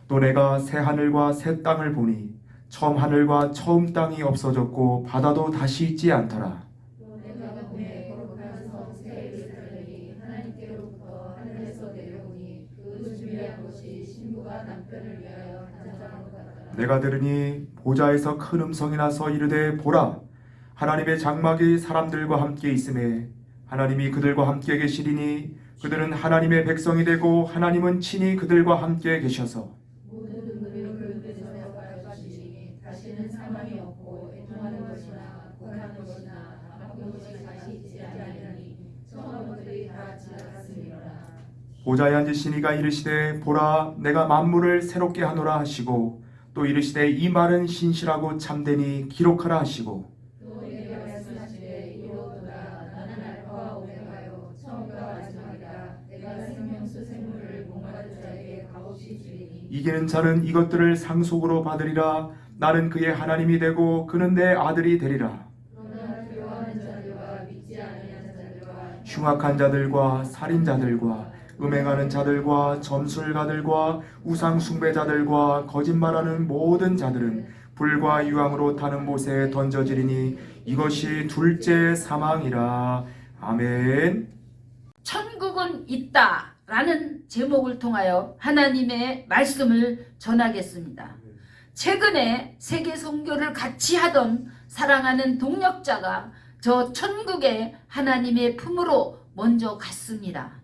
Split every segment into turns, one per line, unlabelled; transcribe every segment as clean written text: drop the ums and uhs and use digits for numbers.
또 내가 새 하늘과 새 땅을 보니 처음 하늘과 처음 땅이 없어졌고 바다도 다시 있지 않더라.
또 내가 보매 거룩한 성 새 예루살렘이 하나님께로부터 하늘에서 내려오니 그 준비한 것이 신부가 남편을 위하여 단장한 것 같더라.
내가 들으니 보좌에서 큰 음성이 나서 이르되 보라, 하나님의 장막이 사람들과 함께 있음에 하나님이 그들과 함께 계시리니 그들은 하나님의 백성이 되고 하나님은 친히 그들과 함께 계셔서
모든 눈물을 그릇에서 닦아주시니 다시는 사망이 없고 애통하는 것이나 고난하는 것이나 아픈 것이 다시 있지 아니하니 처음 것들이 다 지나갔으리라.
보좌에 앉으신 이가 이르시되 보라, 내가 만물을 새롭게 하노라 하시고 또 이르시되 이 말은 신실하고 참되니 기록하라 하시고
또 내게 말씀하시되 이로도다. 나는 알파와 오메가요 처음과 마지막이라. 내가 생명수 생물을 목마른 자에게 값없이 주리니
이기는 자는 이것들을 상속으로 받으리라. 나는 그의 하나님이 되고 그는 내 아들이 되리라.
그러나 두려워하는 자들과 믿지 아니하는 자들과
흉악한 자들과 살인자들과 음행하는 자들과 점술가들과 우상 숭배자들과 거짓말하는 모든 자들은 불과 유황으로 타는 못에 던져지리니 이것이 둘째 사망이라. 아멘.
천국은 있다 라는 제목을 통하여 하나님의 말씀을 전하겠습니다. 최근에 세계 선교를 같이 하던 사랑하는 동역자가 저 천국의 하나님의 품으로 먼저 갔습니다.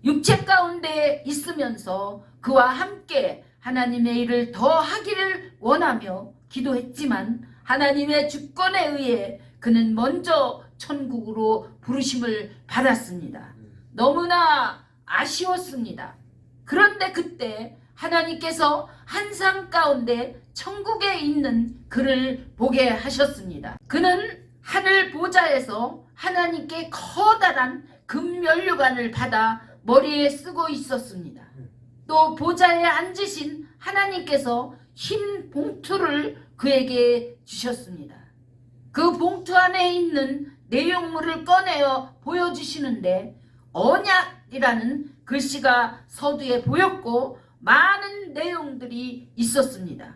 육체 가운데 있으면서 그와 함께 하나님의 일을 더 하기를 원하며 기도했지만 하나님의 주권에 의해 그는 먼저 천국으로 부르심을 받았습니다. 너무나 아쉬웠습니다. 그런데 그때 하나님께서 한상 가운데 천국에 있는 그를 보게 하셨습니다. 그는 하늘 보좌에서 하나님께 커다란 금면류관을 받아 머리에 쓰고 있었습니다. 또 보좌에 앉으신 하나님께서 흰 봉투를 그에게 주셨습니다. 그 봉투 안에 있는 내용물을 꺼내어 보여주시는데 언약이라는 글씨가 서두에 보였고 많은 내용들이 있었습니다.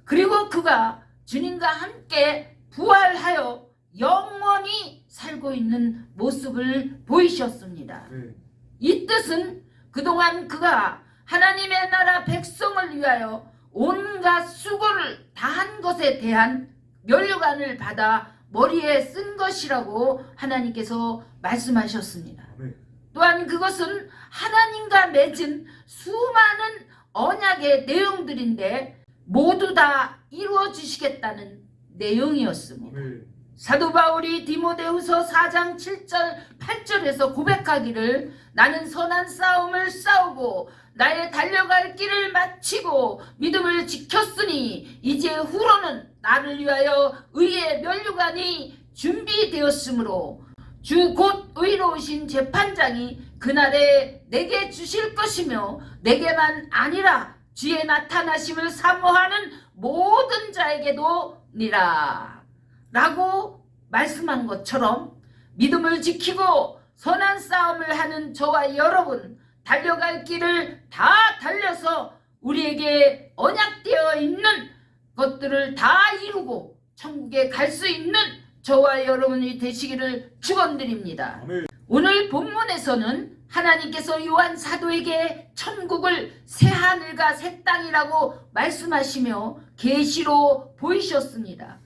그리고 그가 주님과 함께 부활하여 영원히 살고 있는 모습을 보이셨습니다. 이 뜻은 그동안 그가 하나님의 나라 백성을 위하여 온갖 수고를 다한 것에 대한 면류관을 받아 머리에 쓴 것이라고 하나님께서 말씀하셨습니다. 또한 그것은 하나님과 맺은 수많은 언약의 내용들인데 모두 다 이루어 주시겠다는 내용이었습니다. 사도 바울이 디모데후서 4장 7절 8절에서 고백하기를 나는 선한 싸움을 싸우고 나의 달려갈 길을 마치고 믿음을 지켰으니 이제 후로는 나를 위하여 의의 면류관이 준비되었으므로 주 곧 의로우신 재판장이 그날에 내게 주실 것이며 내게만 아니라 주의 나타나심을 사모하는 모든 자에게도 니라 라고 말씀한 것처럼 믿음을 지키고 선한 싸움을 하는 저와 여러분 달려갈 길을 다 달려서 우리에게 언약되어 있는 것들을 다 이루고 천국에 갈 수 있는 저와 여러분이 되시기를 축원드립니다. 오늘 본문에서는 하나님께서 요한 사도에게 천국을 새 하늘과 새 땅이라고 말씀하시며 계시로 보이셨습니다.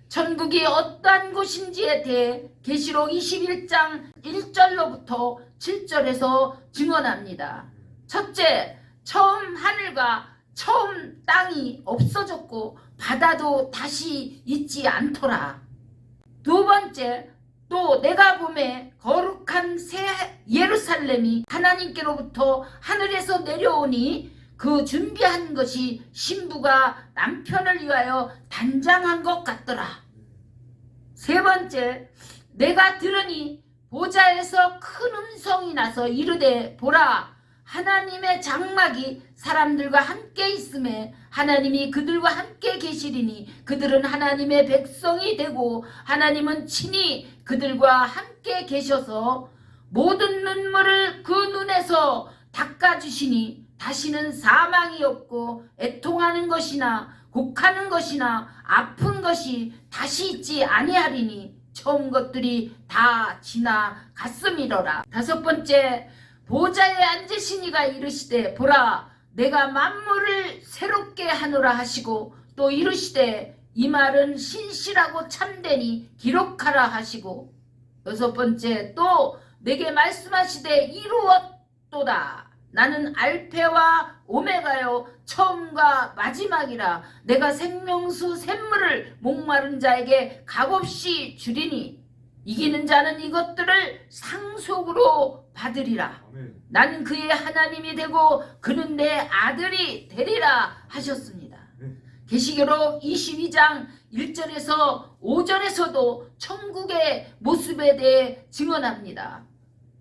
천국이 어떠한 곳인지에 대해 계시록 21장 1절로부터 7절에서 증언합니다. 첫째, 처음 하늘과 처음 땅이 없어졌고 바다도 다시 있지 않더라. 두 번째, 또 내가 보매 거룩한 새 예루살렘이 하나님께로부터 하늘에서 내려오니 그 준비한 것이 신부가 남편을 위하여 단장한 것 같더라. 세 번째, 내가 들으니 보좌에서 큰 음성이 나서 이르되 보라, 하나님의 장막이 사람들과 함께 있음에 하나님이 그들과 함께 계시리니 그들은 하나님의 백성이 되고 하나님은 친히 그들과 함께 계셔서 모든 눈물을 그 눈에서 닦아주시니 다시는 사망이 없고 애통하는 것이나 곡하는 것이나 아픈 것이 다시 있지 아니하리니 처음 것들이 다 지나갔음이로라. 다섯 번째, 보좌에 앉으시니가 이르시되 보라 내가 만물을 새롭게 하노라 하시고 또 이르시되 이 말은 신실하고 참되니 기록하라 하시고 여섯 번째, 또 내게 말씀하시되 이루었도다. 나는 알페와 오메가요 처음과 마지막이라. 내가 생명수 샘물을 목마른 자에게 값없이 주리니 이기는 자는 이것들을 상속으로 받으리라.
아멘.
나는 그의 하나님이 되고 그는 내 아들이 되리라 하셨습니다. 계시록 22장 1절에서 5절에서도 천국의 모습에 대해 증언합니다.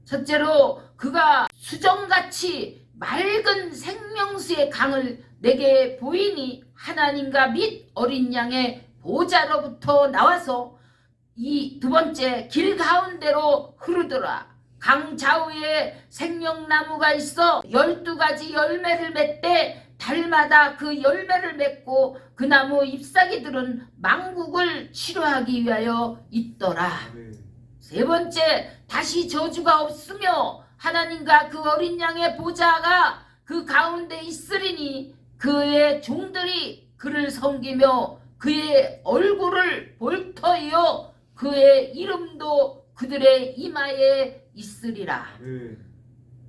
첫째로 그가 수정같이 맑은 생명수의 강을 내게 보이니 하나님과 및 어린 양의 보좌로부터 나와서 이 두 번째 길 가운데로 흐르더라. 강 좌우에 생명나무가 있어 12가지 열매를 맺되 달마다 그 열매를 맺고 그 나무 잎사귀들은 만국을 치료하기 위하여 있더라.
아멘.
세 번째, 다시 저주가 없으며 하나님과 그 어린 양의 보좌가 그 가운데 있으리니 그의 종들이 그를 섬기며 그의 얼굴을 볼 터이요 그의 이름도 그들의 이마에 있으리라.
아멘.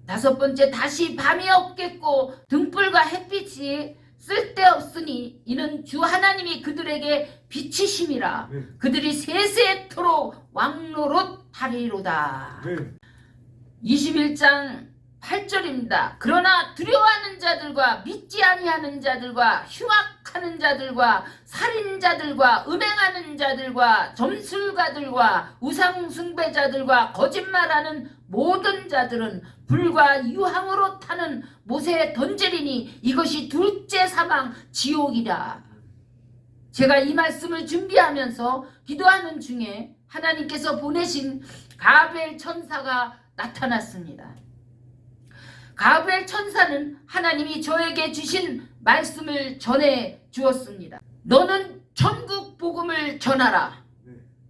다섯 번째, 다시 밤이 없겠고 등불과 햇빛이 쓸데없으니 이는 주 하나님이 그들에게 빛이심이라.
아멘.
그들이 세세토록 왕노릇하리로다.
아멘.
21장 8절입니다. 그러나 두려워하는 자들과 믿지 아니하는 자들과 흉악하는 자들과 살인자들과 음행하는 자들과 점술가들과 우상숭배자들과 거짓말하는 모든 자들은 불과 유황으로 타는 못에 던지리니 이것이 둘째 사망 지옥이라. 제가 이 말씀을 준비하면서 기도하는 중에 하나님께서 보내신 가브리엘 천사가 나타났습니다. 가브리엘 천사는 하나님이 저에게 주신 말씀을 전해 주었습니다. 너는 천국 복음을 전하라.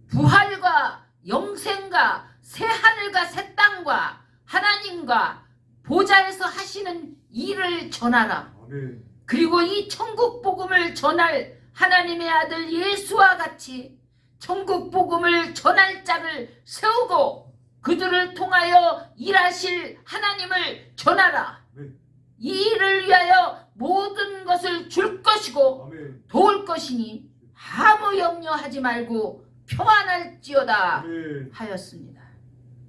부활과 영생과 새 하늘과 새 땅과 하나님과 보좌에서 하시는 일을 전하라.
아멘.
그리고 이 천국 복음을 전할 하나님의 아들 예수와 같이 천국 복음을 전할 자를 세우고 그들을 통하여 일하실 하나님을 전하라.
아멘.
이 일을 위하여 모든 것을 줄 것이고
아멘.
도울 것이니 아무 염려하지 말고 평안할지어다
아멘.
하였습니다.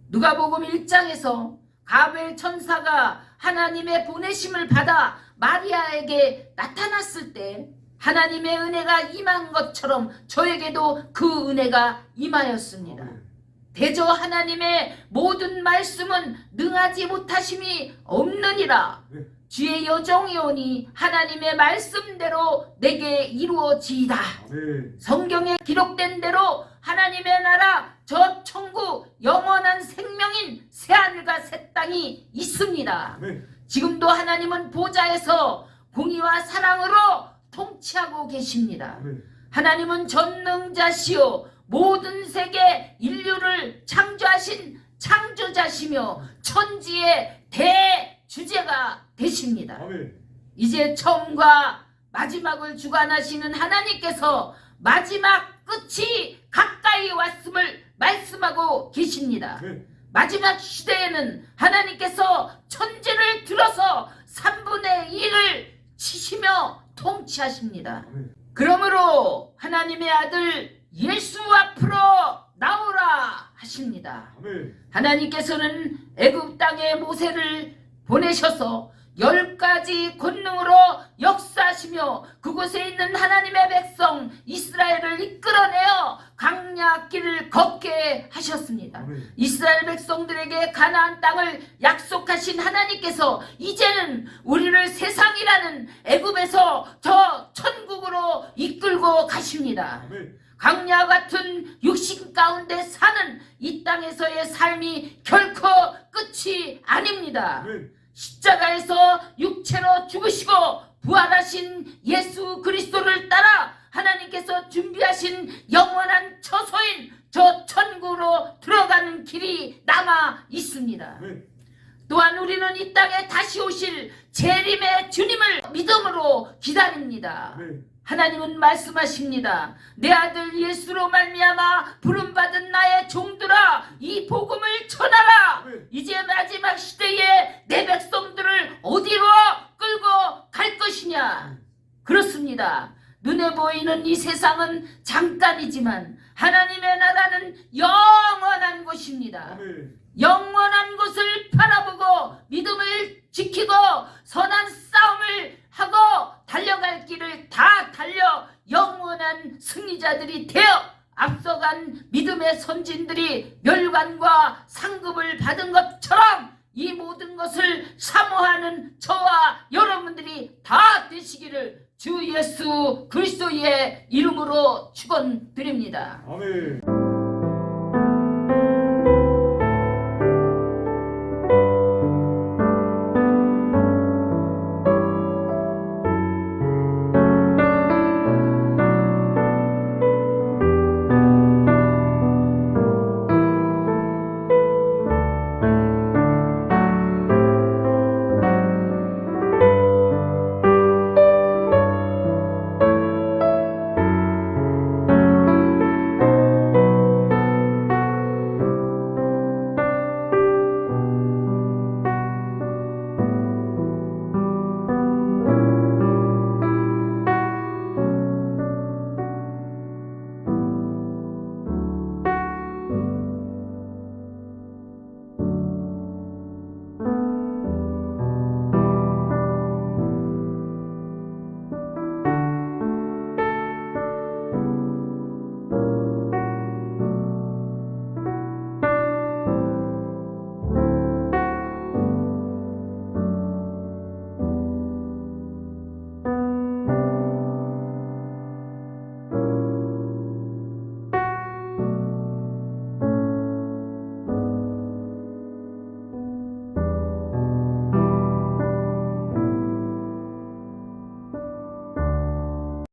누가복음 1장에서 가브리엘 천사가 하나님의 보내심을 받아 마리아에게 나타났을 때 하나님의 은혜가 임한 것처럼 저에게도 그 은혜가 임하였습니다.
아멘.
대저 하나님의 모든 말씀은 능하지 못하심이 없느니라.
네.
주의 여종이 오니 하나님의 말씀대로 내게 이루어지이다.
아멘.
성경에 기록된 대로 하나님의 나라 저 천국 영원한 생명인 새하늘과 새 땅이 있습니다.
아멘.
지금도 하나님은 보좌에서 공의와 사랑으로 통치하고 계십니다.
아멘.
하나님은 전능자시요 모든 세계 인류를 창조하신 창조자시며 천지의 대주제가 되십니다.
아멘.
이제 처음과 마지막을 주관하시는 하나님께서 마지막 끝이 가까이 왔음을 말씀하고 계십니다.
아멘.
마지막 시대에는 하나님께서 천지를 들어서 3분의 1을 치시며 통치하십니다.
아멘.
그러므로 하나님의 아들 예수 앞으로 나오라 하십니다.
아멘.
하나님께서는 애굽 땅에 모세를 보내셔서 10가지 권능으로 역사하시며 그곳에 있는 하나님의 백성 이스라엘을 이끌어내어 광야길을 걷게 하셨습니다.
아멘.
이스라엘 백성들에게 가나안 땅을 약속하신 하나님께서 이제는 우리를 세상이라는 애굽에서 저 천국으로 이끌고 가십니다.
아멘.
광야 같은 육신 가운데 사는 이 땅에서의 삶이 결코 끝이 아닙니다.
아멘.
십자가에서 육체로 죽으시고 부활하신 예수 그리스도를 따라 하나님께서 준비하신 영원한 처소인 저 천국으로 들어가는 길이 남아 있습니다.
아멘.
또한 우리는 이 땅에 다시 오실 재림의 주님을 믿음으로 기다립니다.
아멘.
하나님은 말씀하십니다. 내 아들 예수로 말미암아 부름받은 나의 종들아, 이 복음을 전하라.
아멘.
이제 마지막 시대에 내 백성들을 어디로 끌고 갈 것이냐. 그렇습니다. 눈에 보이는 이 세상은 잠깐이지만 하나님의 나라는 영원한 곳입니다.
아멘.
영원한 곳을 바라보고 믿음을 지키고 선한 싸움을 하고 달려갈 길을 다 달려 영원한 승리자들이 되어 앞서간 믿음의 선진들이 멸관과 상급을 받은 것처럼 이 모든 것을 사모하는 저와 여러분들이 다 되시기를 주 예수 그리스도의 이름으로 축원드립니다.
아멘.